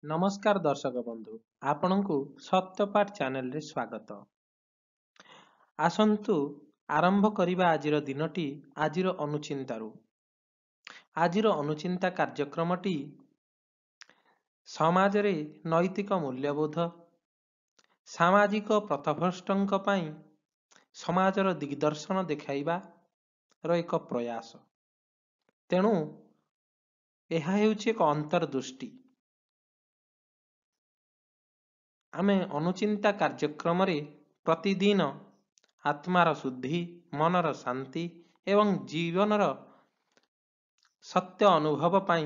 ନମସ୍କାର ଦର୍ଶକ ବନ୍ଧୁ, ଆପଣଙ୍କୁ ସତ୍ୟପାଠ ଚ୍ୟାନେଲରେ ସ୍ୱାଗତ। ଆସନ୍ତୁ ଆରମ୍ଭ କରିବା ଆଜିର ଦିନଟି ଆଜିର ଅନୁଚିନ୍ତାରୁ। ଆଜିର ଅନୁଚିନ୍ତା କାର୍ଯ୍ୟକ୍ରମଟି ସମାଜରେ ନୈତିକ ମୂଲ୍ୟବୋଧ, ସାମାଜିକ ପଥଭ୍ରଷ୍ଟଙ୍କ ପାଇଁ ସମାଜର ଦିଗ୍ଦର୍ଶନ ଦେଖାଇବାର ଏକ ପ୍ରୟାସ। ତେଣୁ ଏହା ହେଉଛି ଏକ ଅନ୍ତର୍ଦୃଷ୍ଟି। ଆମେ ଅନୁଚିନ୍ତା କାର୍ଯ୍ୟକ୍ରମରେ ପ୍ରତିଦିନ ଆତ୍ମାର ଶୁଦ୍ଧି, ମନର ଶାନ୍ତି ଏବଂ ଜୀବନର ସତ୍ୟ ଅନୁଭବ ପାଇଁ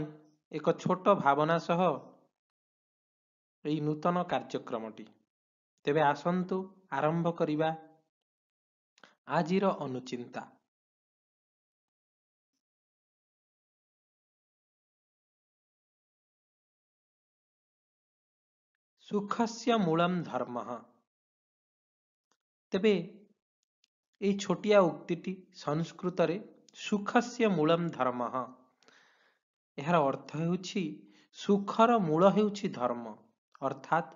ଏକ ଛୋଟ ଭାବନା ସହ ଏହି ନୂତନ କାର୍ଯ୍ୟକ୍ରମଟି। ତେବେ ଆସନ୍ତୁ ଆରମ୍ଭ କରିବା ଆଜିର ଅନୁଚିନ୍ତା। ସୁଖସ୍ୟ ମୂଳମ୍ ଧର୍ମଃ। ତେବେ ଏହି ଛୋଟିଆ ଉକ୍ତିଟି ସଂସ୍କୃତରେ ସୁଖସ୍ୟ ମୂଳମ୍ ଧର୍ମଃ, ଏହାର ଅର୍ଥ ହେଉଛି ସୁଖର ମୂଳ ହେଉଛି ଧର୍ମ, ଅର୍ଥାତ୍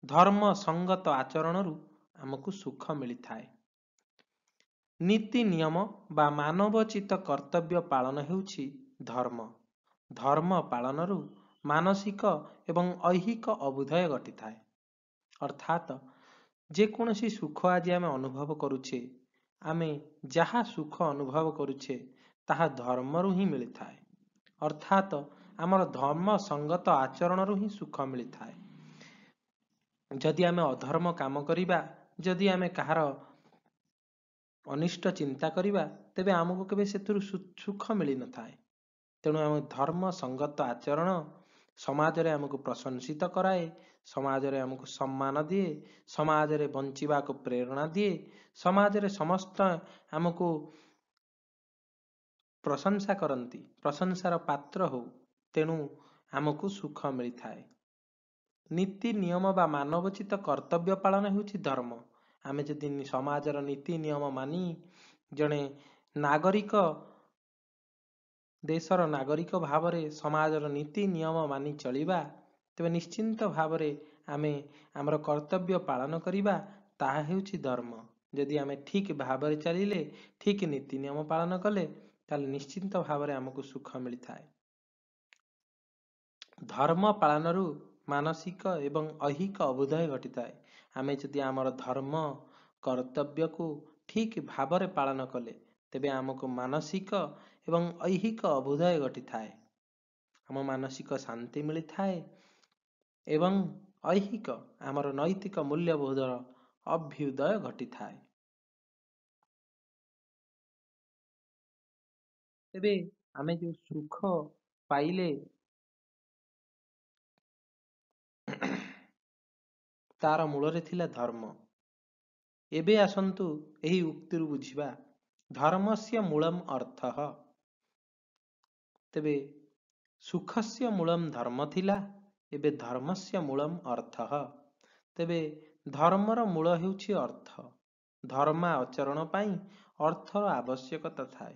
ଧର୍ମ ସଙ୍ଗତ ଆଚରଣରୁ ଆମକୁ ସୁଖ ମିଳିଥାଏ। ନୀତି ନିୟମ ବା ମାନବୋଚିତ କର୍ତ୍ତବ୍ୟ ପାଳନ ହେଉଛି ଧର୍ମ। ଧର୍ମ ପାଳନରୁ ମାନସିକ ଏବଂ ଐହିକ ଅଭ୍ୟୁଦୟ ଘଟିଥାଏ। ଅର୍ଥାତ୍ ଯେକୌଣସି ସୁଖ ଆଜି ଆମେ ଅନୁଭବ କରୁଛେ, ଆମେ ଯାହା ସୁଖ ଅନୁଭବ କରୁଛେ ତାହା ଧର୍ମରୁ ହିଁ ମିଳିଥାଏ। ଅର୍ଥାତ୍ ଆମର ଧର୍ମ ସଙ୍ଗତ ଆଚରଣରୁ ହିଁ ସୁଖ ମିଳିଥାଏ। ଯଦି ଆମେ ଅଧର୍ମ କାମ କରିବା, ଯଦି ଆମେ କାହାର ଅନିଷ୍ଟ ଚିନ୍ତା କରିବା, ତେବେ ଆମକୁ କେବେ ସେଥିରୁ ସୁଖ ମିଳିନଥାଏ। ତେଣୁ ଆମ ଧର୍ମ ସଙ୍ଗତ ଆଚରଣ ସମାଜରେ ଆମକୁ ପ୍ରଶଂସିତ କରାଏ, ସମାଜରେ ଆମକୁ ସମ୍ମାନ ଦିଏ, ସମାଜରେ ବଞ୍ଚିବାକୁ ପ୍ରେରଣା ଦିଏ, ସମାଜରେ ସମସ୍ତ ଆମକୁ ପ୍ରଶଂସା କରନ୍ତି, ପ୍ରଶଂସାର ପାତ୍ର ହଉ। ତେଣୁ ଆମକୁ ସୁଖ ମିଳିଥାଏ। ନୀତି ନିୟମ ବା ମାନବୋଚିତ କର୍ତ୍ତବ୍ୟ ପାଳନ ହେଉଛି ଧର୍ମ। ଆମେ ଯଦି ସମାଜର ନୀତି ନିୟମ ମାନି ଜଣେ ନାଗରିକ, ଦେଶର ନାଗରିକ ଭାବରେ ସମାଜର ନୀତି ନିୟମ ମାନି ଚଳିବା, ତେବେ ନିଶ୍ଚିନ୍ତ ଭାବରେ ଆମେ ଆମର କର୍ତ୍ତବ୍ୟ ପାଳନ କରିବା, ତାହା ହେଉଛି ଧର୍ମ। ଯଦି ଆମେ ଠିକ୍ ଭାବରେ ଚାଲିଲେ, ଠିକ୍ ନୀତି ନିୟମ ପାଳନ କଲେ, ତାହେଲେ ନିଶ୍ଚିନ୍ତ ଭାବରେ ଆମକୁ ସୁଖ ମିଳିଥାଏ। ଧର୍ମ ପାଳନରୁ ମାନସିକ ଏବଂ ଐହିକ ଅଭ୍ୟୁଦୟ ଘଟିଥାଏ। ଆମେ ଯଦି ଆମର ଧର୍ମ କର୍ତ୍ତବ୍ୟକୁ ଠିକ୍ ଭାବରେ ପାଳନ କଲେ, ତେବେ ଆମକୁ ମାନସିକ ଏବଂ ଐହିକ ଅଭ୍ୟୁଦୟ ଘଟିଥାଏ। ଆମ ମାନସିକ ଶାନ୍ତି ମିଳିଥାଏ ଏବଂ ଐହିକ ଆମର ନୈତିକ ମୂଲ୍ୟବୋଧର ଅଭ୍ୟୁଦୟ ଘଟିଥାଏ। ତେବେ ଆମେ ଯେଉଁ ସୁଖ ପାଇଲେ ତାର ମୂଳରେ ଥିଲା ଧର୍ମ। ଏବେ ଆସନ୍ତୁ ଏହି ଉକ୍ତିରୁ ବୁଝିବା ଧର୍ମସ୍ୟ ମୂଳମ୍ ଅର୍ଥଃ। ତେବେ ସୁଖସ୍ୟ ମୂଳମ୍ ଧର୍ମ ଥିଲା, ଏବେ ଧର୍ମସ୍ୟ ମୂଳମ୍ ଅର୍ଥଃ। ତେବେ ଧର୍ମର ମୂଳ ହେଉଛି ଅର୍ଥ। ଧର୍ମ ଆଚରଣ ପାଇଁ ଅର୍ଥର ଆବଶ୍ୟକତା ଥାଏ।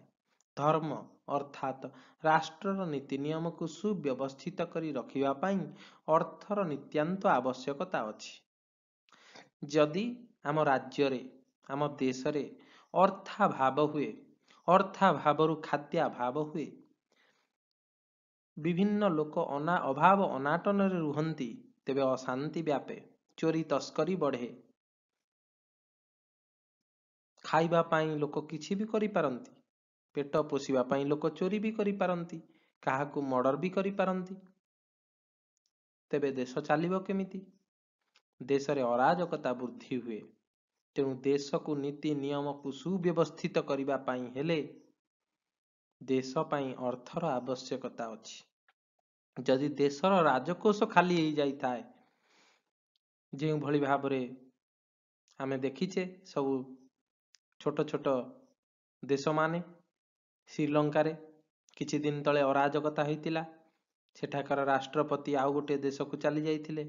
ଧର୍ମ ଅର୍ଥାତ୍ ରାଷ୍ଟ୍ରର ନୀତି ନିୟମକୁ ସୁବ୍ୟବସ୍ଥିତ କରି ରଖିବା ପାଇଁ ଅର୍ଥର ନିତ୍ୟାନ୍ତ ଆବଶ୍ୟକତା ଅଛି। ଯଦି ଆମ ରାଜ୍ୟରେ, ଆମ ଦେଶରେ ଅର୍ଥାଭାବ ହୁଏ, ଅର୍ଥାଭାବରୁ ଖାଦ୍ୟାଭାବ ହୁଏ, ବିଭିନ୍ନ ଲୋକ ଅଭାବ ଅନାଟନରେ ରୁହନ୍ତି, ତେବେ ଅଶାନ୍ତି ବ୍ୟାପେ, ଚୋରି ତସ୍କରୀ ବଢ଼େ। ଖାଇବା ପାଇଁ ଲୋକ କିଛି ବି କରିପାରନ୍ତି, ପେଟ ପୋଷିବା ପାଇଁ ଲୋକ ଚୋରି ବି କରିପାରନ୍ତି, କାହାକୁ ମର୍ଡର ବି କରିପାରନ୍ତି। ତେବେ ଦେଶ ଚାଲିବ କେମିତି? ଦେଶରେ ଅରାଜକତା ବୃଦ୍ଧି ହୁଏ। ତେଣୁ ଦେଶକୁ ନୀତି ନିୟମକୁ ସୁବ୍ୟବସ୍ଥିତ କରିବା ପାଇଁ ହେଲେ ଦେଶ ପାଇଁ ଅର୍ଥର ଆବଶ୍ୟକତା ଅଛି। ଯଦି ଦେଶର ରାଜକୋଷ ଖାଲି ହେଇଯାଇଥାଏ, ଯେଉଁଭଳି ଭାବରେ ଆମେ ଦେଖିଛେ ସବୁ ଛୋଟ ଛୋଟ ଦେଶମାନେ, ଶ୍ରୀଲଙ୍କାରେ କିଛି ଦିନ ତଳେ ଅରାଜକତା ହୋଇଥିଲା, ସେଠାକାର ରାଷ୍ଟ୍ରପତି ଆଉ ଗୋଟିଏ ଦେଶକୁ ଚାଲି ଯାଇଥିଲେ।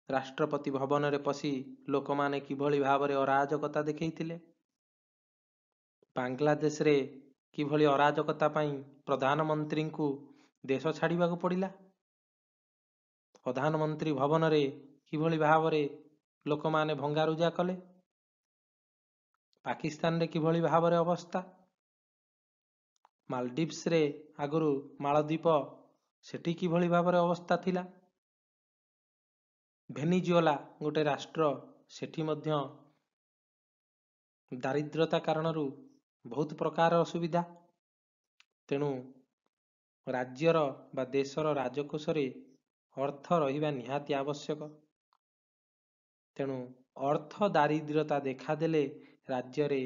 ରାଷ୍ଟ୍ରପତି ଭବନରେ ପଶି ଲୋକମାନେ କିଭଳି ଭାବରେ ଅରାଜକତା ଦେଖେଇଥିଲେ। ବାଂଲାଦେଶରେ କିଭଳି ଅରାଜକତା ପାଇଁ ପ୍ରଧାନମନ୍ତ୍ରୀଙ୍କୁ ଦେଶ ଛାଡ଼ିବାକୁ ପଡ଼ିଲା। ପ୍ରଧାନମନ୍ତ୍ରୀ ଭବନରେ କିଭଳି ଭାବରେ ଲୋକମାନେ ଭଙ୍ଗାରୁଜା କଲେ, ପାକିସ୍ତାନରେ କିଭଳି ଭାବରେ ଅବସ୍ଥା, ମାଲଡିଭ୍ସରେ ଆଗରୁ ମାଳଦ୍ୱୀପ ସେଠି କିଭଳି ଭାବରେ ଅବସ୍ଥା ଥିଲା, ଭେନିଜୁଏଲା ଗୋଟେ ରାଷ୍ଟ୍ର ସେଠି ମଧ୍ୟ ଦାରିଦ୍ରତା କାରଣରୁ ବହୁତ ପ୍ରକାର ଅସୁବିଧା। ତେଣୁ ରାଜ୍ୟର ବା ଦେଶର ରାଜକୋଷରେ ଅର୍ଥ ରହିବା ନିହାତି ଆବଶ୍ୟକ। ତେଣୁ ଅର୍ଥ ଦାରିଦ୍ରତା ଦେଖାଦେଲେ ରାଜ୍ୟରେ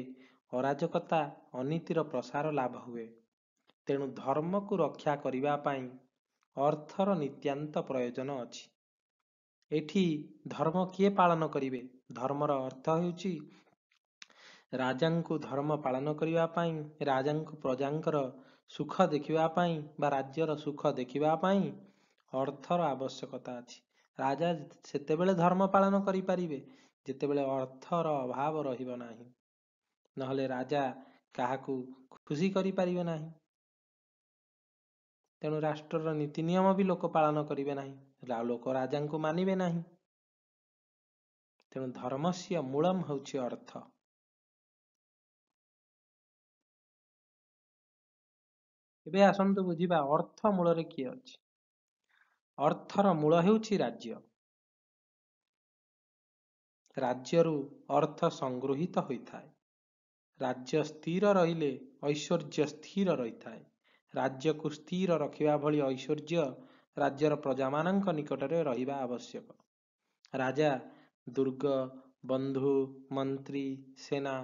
ଅରାଜକତା ଅନୀତିର ପ୍ରସାର ଲାଭ ହୁଏ। ତେଣୁ ଧର୍ମକୁ ରକ୍ଷା କରିବା ପାଇଁ ଅର୍ଥର ନିତ୍ୟାନ୍ତ ପ୍ରୟୋଜନ ଅଛି। ଏଠି ଧର୍ମ କିଏ ପାଳନ କରିବେ? ଧର୍ମର ଅର୍ଥ ହେଉଛି ରାଜାଙ୍କୁ ଧର୍ମ ପାଳନ କରିବା ପାଇଁ, ରାଜାଙ୍କୁ ପ୍ରଜାଙ୍କର ସୁଖ ଦେଖିବା ପାଇଁ ବା ରାଜ୍ୟର ସୁଖ ଦେଖିବା ପାଇଁ ଅର୍ଥର ଆବଶ୍ୟକତା ଅଛି। ରାଜା ସେତେବେଳେ ଧର୍ମ ପାଳନ କରିପାରିବେ ଯେତେବେଳେ ଅର୍ଥର ଅଭାବ ରହିବ ନାହିଁ, ନହେଲେ ରାଜା କାହାକୁ ଖୁସି କରିପାରିବେ ନାହିଁ। ତେଣୁ ରାଷ୍ଟ୍ରର ନୀତି ନିୟମ ବି ଲୋକ ପାଳନ କରିବେ ନାହିଁ, ଲୋକ ରାଜାଙ୍କୁ ମାନିବେ ନାହିଁ। ତେଣୁ ଧର୍ମସ୍ୟ ମୂଳମ୍ ହେଉଛି ଅର୍ଥ। ଏବେ ଆସନ୍ତୁ ବୁଝିବା ଅର୍ଥ ମୂଳରେ କିଏ ଅଛି। ଅର୍ଥର ମୂଳ ହେଉଛି ରାଜ୍ୟ। ରାଜ୍ୟରୁ ଅର୍ଥ ସଂଗୃହୀତ ହୋଇଥାଏ। ରାଜ୍ୟ ସ୍ଥିର ରହିଲେ ଐଶ୍ୱର୍ଯ୍ୟ ସ୍ଥିର ରହିଥାଏ। ରାଜ୍ୟକୁ ସ୍ଥିର ରଖିବା ଭଳି ଐଶ୍ୱର୍ଯ୍ୟ ରାଜ୍ୟର ପ୍ରଜାମାନଙ୍କ ନିକଟରେ ରହିବା ଆବଶ୍ୟକ। ରାଜା ଦୁର୍ଗ, ବନ୍ଧୁ, ମନ୍ତ୍ରୀ, ସେନା,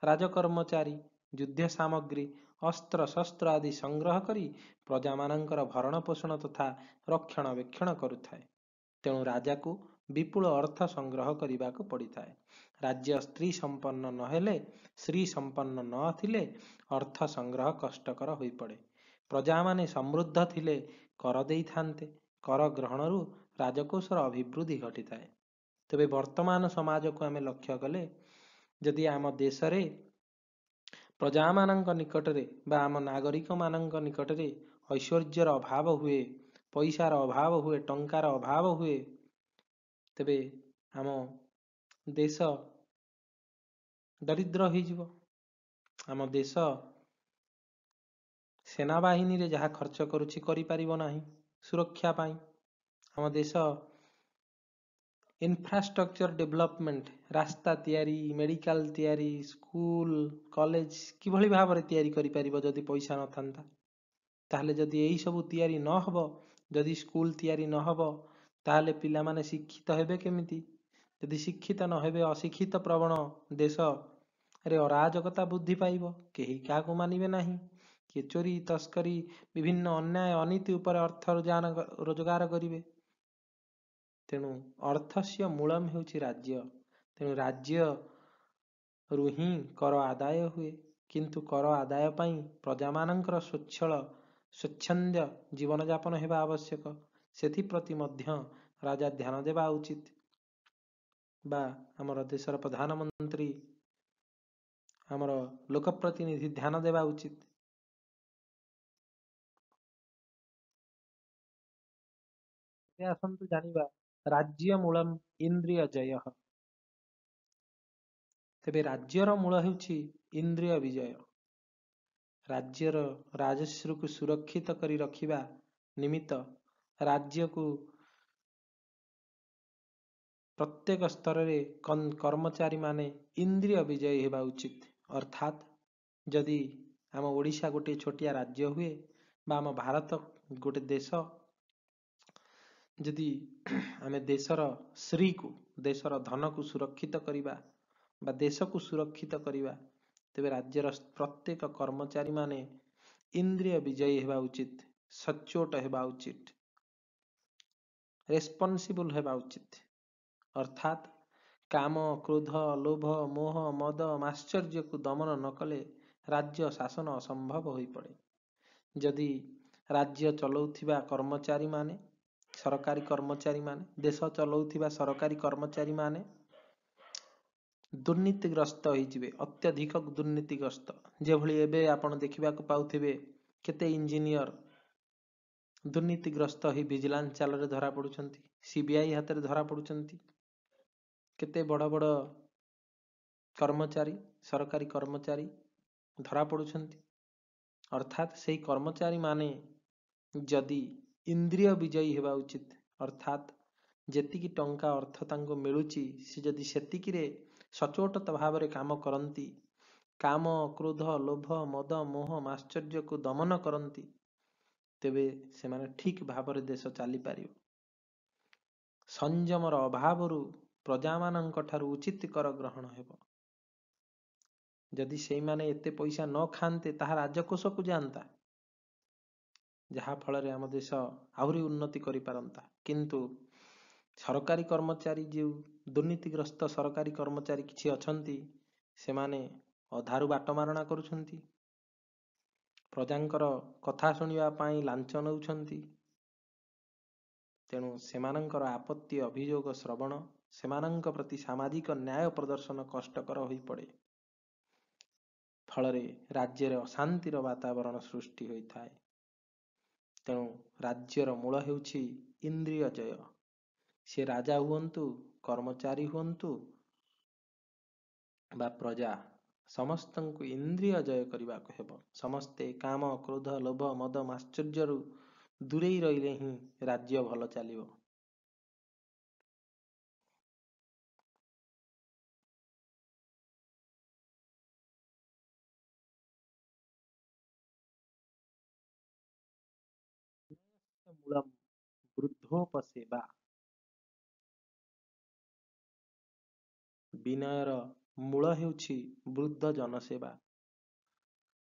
ରାଜକର୍ମଚାରୀ, ଯୁଦ୍ଧ ସାମଗ୍ରୀ, ଅସ୍ତ୍ର ଶସ୍ତ୍ର ଆଦି ସଂଗ୍ରହ କରି ପ୍ରଜାମାନଙ୍କର ଭରଣ ପୋଷଣ ତଥା ରକ୍ଷଣାବେକ୍ଷଣ କରୁଥାଏ। ତେଣୁ ରାଜାକୁ ବିପୁଳ ଅର୍ଥ ସଂଗ୍ରହ କରିବାକୁ ପଡ଼ିଥାଏ। ରାଜ୍ୟ ସ୍ତ୍ରୀ ସମ୍ପନ୍ନ ନହେଲେ, ଶ୍ରୀ ସମ୍ପନ୍ନ ନଥିଲେ ଅର୍ଥ ସଂଗ୍ରହ କଷ୍ଟକର ହୋଇପଡ଼େ। ପ୍ରଜାମାନେ ସମୃଦ୍ଧ ଥିଲେ କର ଦେଇଥାନ୍ତେ। କର ଗ୍ରହଣରୁ ରାଜକୋଷର ଅଭିବୃଦ୍ଧି ଘଟିଥାଏ। ତେବେ ବର୍ତ୍ତମାନ ସମାଜକୁ ଆମେ ଲକ୍ଷ୍ୟ କଲେ, ଯଦି ଆମ ଦେଶରେ ପ୍ରଜାମାନଙ୍କ ନିକଟରେ ବା ଆମ ନାଗରିକମାନଙ୍କ ନିକଟରେ ଐଶ୍ୱର୍ଯ୍ୟର ଅଭାବ ହୁଏ, ପଇସାର ଅଭାବ ହୁଏ, ଟଙ୍କାର ଅଭାବ ହୁଏ, ତେବେ ଆମ ଦେଶ ଦରିଦ୍ର ହୋଇଯିବ। ଆମ ଦେଶ ସେନାବାହିନୀରେ ଯାହା ଖର୍ଚ୍ଚ କରୁଛି କରିପାରିବ ନାହିଁ ସୁରକ୍ଷା ପାଇଁ। ଆମ ଦେଶ ଇନଫ୍ରାଷ୍ଟ୍ରକ୍ଚର ଡେଭଲପମେଣ୍ଟ, ରାସ୍ତା ତିଆରି, ମେଡିକାଲ ତିଆରି, ସ୍କୁଲ କଲେଜ କିଭଳି ଭାବରେ ତିଆରି କରିପାରିବ ଯଦି ପଇସା ନଥାନ୍ତା? ତାହେଲେ ଯଦି ଏଇ ସବୁ ତିଆରି ନହବ, ଯଦି ସ୍କୁଲ ତିଆରି ନହବ, ତାହେଲେ ପିଲାମାନେ ଶିକ୍ଷିତ ହେବେ କେମିତି? ଯଦି ଶିକ୍ଷିତ ନ ହେବେ, ଅଶିକ୍ଷିତ ପ୍ରବଣ ଦେଶରେ ଅରାଜକତା ବୃଦ୍ଧି ପାଇବ, କେହି କାହାକୁ ମାନିବେ ନାହିଁ। କିଏ ଚୋରି ତସ୍କରୀ ବିଭିନ୍ନ ଅନ୍ୟାୟ ଅନୀତି ଉପରେ ଅର୍ଥ ରୋଜଗାର କରିବେ। ତେଣୁ ଅର୍ଥସ୍ୟ ମୂଳମ୍ ହେଉଛି ରାଜ୍ୟ। ତେଣୁ ରାଜ୍ୟରୁ ହିଁ କର ଆଦାୟ ହୁଏ। କିନ୍ତୁ କର ଆଦାୟ ପାଇଁ ପ୍ରଜାମାନଙ୍କର ସ୍ୱଚ୍ଛନ୍ଦ ଜୀବନଯାପନ ହେବା ଆବଶ୍ୟକ। ସେଥିପ୍ରତି ମଧ୍ୟ ରାଜା ଧ୍ୟାନ ଦେବା ଉଚିତ ବା ଆମର ଦେଶର ପ୍ରଧାନମନ୍ତ୍ରୀ, ଆମର ଲୋକପ୍ରତିନିଧି ଧ୍ୟାନ ଦେବା ଉଚିତ। ଆସନ୍ତୁ ଜାଣିବା ରାଜ୍ୟ ମୂଳମ୍ ଇନ୍ଦ୍ରିୟ ଜୟ। ତେବେ ରାଜ୍ୟର ମୂଳ ହେଉଛି ଇନ୍ଦ୍ରିୟ ବିଜୟ। ରାଜ୍ୟର ରାଜସ୍ୱକୁ ସୁରକ୍ଷିତ କରି ରଖିବା ନିମିତ୍ତ ରାଜ୍ୟକୁ ପ୍ରତ୍ୟେକ ସ୍ତରରେ କର୍ମଚାରୀମାନେ ଇନ୍ଦ୍ରିୟ ବିଜୟୀ ହେବା ଉଚିତ। ଅର୍ଥାତ୍ ଯଦି ଆମ ଓଡ଼ିଶା ଗୋଟିଏ ଛୋଟିଆ ରାଜ୍ୟ ହୁଏ ବା ଆମ ଭାରତ ଗୋଟେ ଦେଶ, ଯଦି ଆମେ ଦେଶର ଶ୍ରୀକୁ, ଦେଶର ଧନକୁ ସୁରକ୍ଷିତ କରିବା ବା ଦେଶକୁ ସୁରକ୍ଷିତ କରିବା, ତେବେ ରାଜ୍ୟର ପ୍ରତ୍ୟେକ କର୍ମଚାରୀମାନେ ଇନ୍ଦ୍ରିୟ ବିଜୟୀ ହେବା ଉଚିତ, ସଚ୍ଚୋଟ ହେବା ଉଚିତ, ରେସ୍ପନ୍ସିବୁଲ ହେବା ଉଚିତ। ଅର୍ଥାତ୍ କାମ, କ୍ରୋଧ, ଲୋଭ, ମୋହ, ମଦ, ମାଶ୍ଚର୍ଯ୍ୟକୁ ଦମନ ନ କଲେ ରାଜ୍ୟ ଶାସନ ଅସମ୍ଭବ ହୋଇପଡ଼େ। ଯଦି ରାଜ୍ୟ ଚଳାଉଥିବା କର୍ମଚାରୀମାନେ, ସରକାରୀ କର୍ମଚାରୀମାନେ, ଦେଶ ଚଳାଉଥିବା ସରକାରୀ କର୍ମଚାରୀମାନେ ଦୁର୍ନୀତିଗ୍ରସ୍ତ ହୋଇଯିବେ, ଅତ୍ୟଧିକ ଦୁର୍ନୀତିଗ୍ରସ୍ତ, ଯେଭଳି ଏବେ ଆପଣ ଦେଖିବାକୁ ପାଉଥିବେ କେତେ ଇଞ୍ଜିନିୟର ଦୁର୍ନୀତିଗ୍ରସ୍ତ ହୋଇ ଭିଜିଲାନ୍ସ ଚାଲରେ ଧରା ପଡୁଛନ୍ତି, ସିବିଆଇ ହାତରେ ଧରା ପଡୁଛନ୍ତି। କେତେ ବଡ଼ ବଡ଼ କର୍ମଚାରୀ, ସରକାରୀ କର୍ମଚାରୀ ଧରା ପଡୁଛନ୍ତି। ଅର୍ଥାତ୍ ସେଇ କର୍ମଚାରୀ ମାନେ ଯଦି ଇନ୍ଦ୍ରିୟ ବିଜୟୀ ହେବା ଉଚିତ, ଅର୍ଥାତ୍ ଯେତିକି ଟଙ୍କା ଅର୍ଥ ତାଙ୍କୁ ମିଳୁଛି ସେ ଯଦି ସେତିକିରେ ସଚ୍ଚୋଟ ଭାବରେ କାମ କରନ୍ତି, କାମ, କ୍ରୋଧ, ଲୋଭ, ମଦ, ମୋହ, ମାଶ୍ଚର୍ଯ୍ୟକୁ ଦମନ କରନ୍ତି, ତେବେ ସେମାନେ ଠିକ୍ ଭାବରେ ଦେଶ ଚାଲିପାରିବ। ସଂଯମର ଅଭାବରୁ ପ୍ରଜାମାନଙ୍କ ଠାରୁ ଉଚିତ କର ଗ୍ରହଣ ହେବ। ଯଦି ସେଇମାନେ ଏତେ ପଇସା ନ ଖାଆନ୍ତେ ତାହା ରାଜକୋଷକୁ ଯାଆନ୍ତା, ଯାହା ଫଳରେ ଆମ ଦେଶ ଆହୁରି ଉନ୍ନତି କରିପାରନ୍ତା। କିନ୍ତୁ ସରକାରୀ କର୍ମଚାରୀ, ଯେଉଁ ଦୁର୍ନୀତିଗ୍ରସ୍ତ ସରକାରୀ କର୍ମଚାରୀ କିଛି ଅଛନ୍ତି, ସେମାନେ ଅଧାରୁ ବାଟମାରଣା କରୁଛନ୍ତି, ପ୍ରଜାଙ୍କର କଥା ଶୁଣିବା ପାଇଁ ଲାଞ୍ଚ ନେଉଛନ୍ତି। ତେଣୁ ସେମାନଙ୍କର ଆପତ୍ତି ଅଭିଯୋଗ ଶ୍ରବଣ, ସେମାନଙ୍କ ପ୍ରତି ସାମାଜିକ ନ୍ୟାୟ ପ୍ରଦର୍ଶନ କଷ୍ଟକର ହୋଇପଡ଼େ। ଫଳରେ ରାଜ୍ୟରେ ଅଶାନ୍ତିର ବାତାବରଣ ସୃଷ୍ଟି ହୋଇଥାଏ। ତେଣୁ ରାଜ୍ୟର ମୂଳ ହେଉଛି ଇନ୍ଦ୍ରିୟ ଜୟ। ସେ ରାଜା ହୁଅନ୍ତୁ, କର୍ମଚାରୀ ହୁଅନ୍ତୁ ବା ପ୍ରଜା, ସମସ୍ତଙ୍କୁ ଇନ୍ଦ୍ରିୟ ଜୟ କରିବାକୁ ହେବ। ସମସ୍ତେ କାମ, କ୍ରୋଧ, ଲୋଭ, ମଦ, ମାଶ୍ଚର୍ଯ୍ୟରୁ ଦୂରେଇ ରହିଲେ ହିଁ ରାଜ୍ୟ ଭଲ ଚାଲିବ। ମୂଳମ୍ ବୃଦ୍ଧୋପସେବା। ବିନୟର ମୂଳ ହେଉଛି ବୃଦ୍ଧ ଜନସେବା।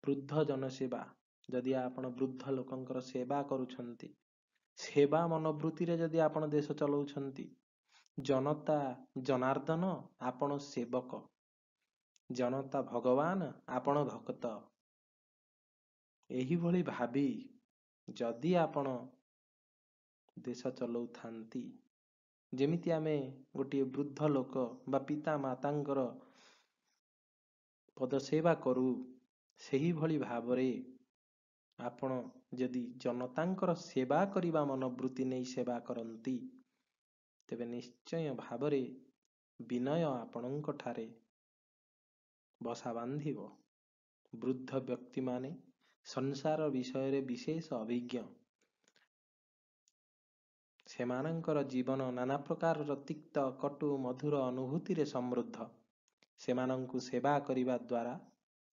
ବୃଦ୍ଧ ଜନସେବା, ଯଦି ଆପଣ ବୃଦ୍ଧ ଲୋକଙ୍କର ସେବା କରୁଛନ୍ତି, ସେବା ମନୋବୃତ୍ତିରେ ଯଦି ଆପଣ ଦେଶ ଚଳାଉଛନ୍ତି, ଜନତା ଜନାର୍ଦ୍ଦନ, ଆପଣ ସେବକ, ଜନତା ଭଗବାନ, ଆପଣ ଭକ୍ତ, ଏହିଭଳି ଭାବି ଯଦି ଆପଣ ଦେଶ ଚଳାଉଥାନ୍ତି, ଯେମିତି ଆମେ ଗୋଟିଏ ବୃଦ୍ଧ ଲୋକ ବା ପିତା ମାତାଙ୍କର ପଦସେବା କରୁ, ସେହିଭଳି ଭାବରେ ଆପଣ ଯଦି ଜନତାଙ୍କର ସେବା କରିବା ମନୋବୃତ୍ତି ନେଇ ସେବା କରନ୍ତି, ତେବେ ନିଶ୍ଚୟ ଭାବରେ ବିନୟ ଆପଣଙ୍କ ଠାରେ ବସା ବାନ୍ଧିବ। ବୃଦ୍ଧ ବ୍ୟକ୍ତିମାନେ ସଂସାର ବିଷୟରେ ବିଶେଷ ଅଭିଜ୍ଞ। ସେମାନଙ୍କର ଜୀବନ ନାନା ପ୍ରକାରର ତିକ୍ତ, କଟୁ, ମଧୁର ଅନୁଭୂତିରେ ସମୃଦ୍ଧ। ସେମାନଙ୍କୁ ସେବା କରିବା ଦ୍ୱାରା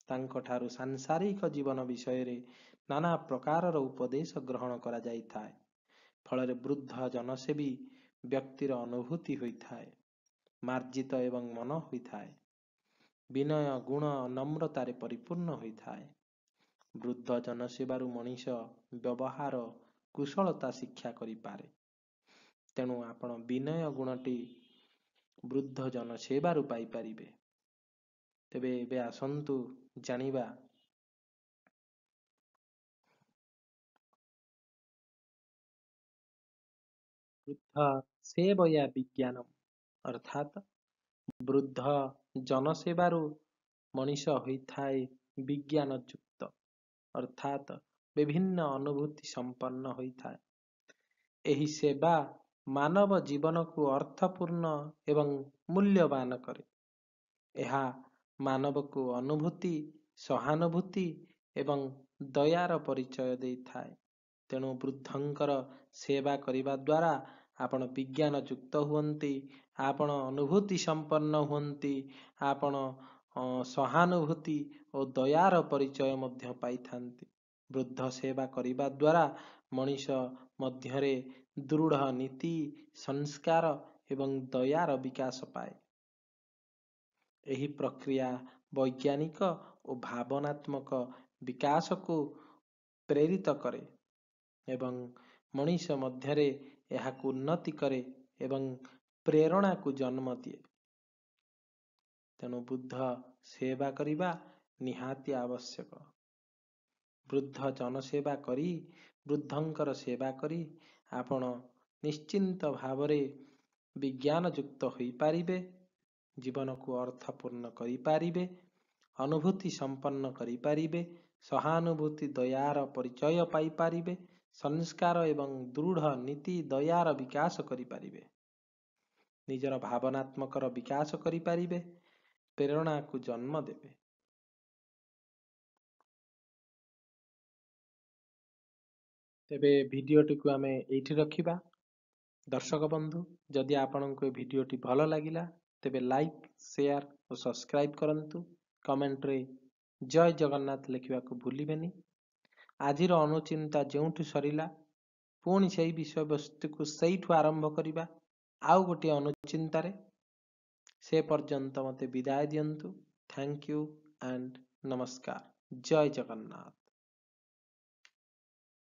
ତାଙ୍କଠାରୁ ସାଂସାରିକ ଜୀବନ ବିଷୟରେ ନାନା ପ୍ରକାରର ଉପଦେଶ ଗ୍ରହଣ କରାଯାଇଥାଏ। ଫଳରେ ବୃଦ୍ଧ ଜନସେବୀ ବ୍ୟକ୍ତିର ଅନୁଭୂତି ହୋଇଥାଏ, ମାର୍ଜିତ ଏବଂ ମନ ହୋଇଥାଏ। ବିନୟ ଗୁଣ ନମ୍ରତାରେ ପରିପୂର୍ଣ୍ଣ ହୋଇଥାଏ। ବୃଦ୍ଧ ଜନସେବାରୁ ମଣିଷ ବ୍ୟବହାର କୁଶଳତା ଶିକ୍ଷା କରିପାରେ। ତେଣୁ ଆପଣ ବିନୟ ଗୁଣଟି ବୃଦ୍ଧ ଜନସେବାରୁ ପାଇପାରିବେ। ତେବେ ଏବେ ଆସନ୍ତୁ ଜାଣିବା ବୃଦ୍ଧ ସେବୟା ବିଜ୍ଞାନମ୍, ଅର୍ଥାତ୍ ବୃଦ୍ଧ ଜନସେବାରୁ ମଣିଷ ହୋଇଥାଏ ବିଜ୍ଞାନ ଯୁକ୍ତ, ଅର୍ଥାତ୍ ବିଭିନ୍ନ ଅନୁଭୂତି ସମ୍ପନ୍ନ ହୋଇଥାଏ। ଏହି ସେବା ମାନବ ଜୀବନକୁ ଅର୍ଥପୂର୍ଣ୍ଣ ଏବଂ ମୂଲ୍ୟବାନ କରେ। ଏହା ମାନବକୁ ଅନୁଭୂତି, ସହାନୁଭୂତି ଏବଂ ଦୟାର ପରିଚୟ ଦେଇଥାଏ। ତେଣୁ ବୃଦ୍ଧଙ୍କର ସେବା କରିବା ଦ୍ୱାରା ଆପଣ ବିଜ୍ଞାନ ଯୁକ୍ତ ହୁଅନ୍ତି, ଆପଣ ଅନୁଭୂତି ସମ୍ପନ୍ନ ହୁଅନ୍ତି, ଆପଣ ସହାନୁଭୂତି ଓ ଦୟାର ପରିଚୟ ମଧ୍ୟ ପାଇଥାନ୍ତି। ବୃଦ୍ଧ ସେବା କରିବା ଦ୍ୱାରା ମଣିଷ ମଧ୍ୟରେ ଦୃଢ଼ ନୀତି, ସଂସ୍କାର ଏବଂ ଦୟାର ବିକାଶ ପାଏ। ଏହି ପ୍ରକ୍ରିୟା ବୈଜ୍ଞାନିକ ଓ ଭାବନାତ୍ମକ ବିକାଶକୁ ପ୍ରେରିତ କରେ ଏବଂ ମଣିଷ ମଧ୍ୟରେ ଏହାକୁ ଉନ୍ନତି କରେ ଏବଂ ପ୍ରେରଣାକୁ ଜନ୍ମ ଦିଏ। ତେଣୁ ବୃଦ୍ଧ ସେବା କରିବା ନିହାତି ଆବଶ୍ୟକ। ବୃଦ୍ଧ ଜନସେବା କରି, ବୃଦ୍ଧଙ୍କର ସେବା କରି ଆପଣ ନିଶ୍ଚିନ୍ତ ଭାବରେ ବିଜ୍ଞାନ ଯୁକ୍ତ ହୋଇପାରିବେ, ଜୀବନକୁ ଅର୍ଥପୂର୍ଣ୍ଣ କରିପାରିବେ, ଅନୁଭୂତି ସମ୍ପନ୍ନ କରିପାରିବେ, ସହାନୁଭୂତି ଦୟାର ପରିଚୟ ପାଇପାରିବେ, ସଂସ୍କାର ଏବଂ ଦୃଢ଼ ନୀତି ଦୟାର ବିକାଶ କରିପାରିବେ। ନିଜର ଭାବନାତ୍ମକର ବିକାଶ କରିପାରିବେ, ପ୍ରେରଣାକୁ ଜନ୍ମ ଦେବେ। ତେବେ ଭିଡ଼ିଓଟିକୁ ଆମେ ଏଇଠି ରଖିବା। ଦର୍ଶକ ବନ୍ଧୁ, ଯଦି ଆପଣଙ୍କୁ ଏ ଭିଡ଼ିଓଟି ଭଲ ଲାଗିଲା ତେବେ ଲାଇକ୍, ସେୟାର ଓ ସବସ୍କ୍ରାଇବ୍ କରନ୍ତୁ। କମେଣ୍ଟରେ ଜୟ ଜଗନ୍ନାଥ ଲେଖିବାକୁ ଭୁଲିବେନି। ଆଜିର ଅନୁଚିନ୍ତା ଯେଉଁଠୁ ସରିଲା, ପୁଣି ସେହି ବିଷୟବସ୍ତୁକୁ ସେଇଠୁ ଆରମ୍ଭ କରିବା ଆଉ ଗୋଟିଏ ଅନୁଚିନ୍ତାରେ। ସେ ପର୍ଯ୍ୟନ୍ତ ମୋତେ ବିଦାୟ ଦିଅନ୍ତୁ। ଥ୍ୟାଙ୍କ ୟୁ ଆଣ୍ଡ ନମସ୍କାର। ଜୟ ଜଗନ୍ନାଥ।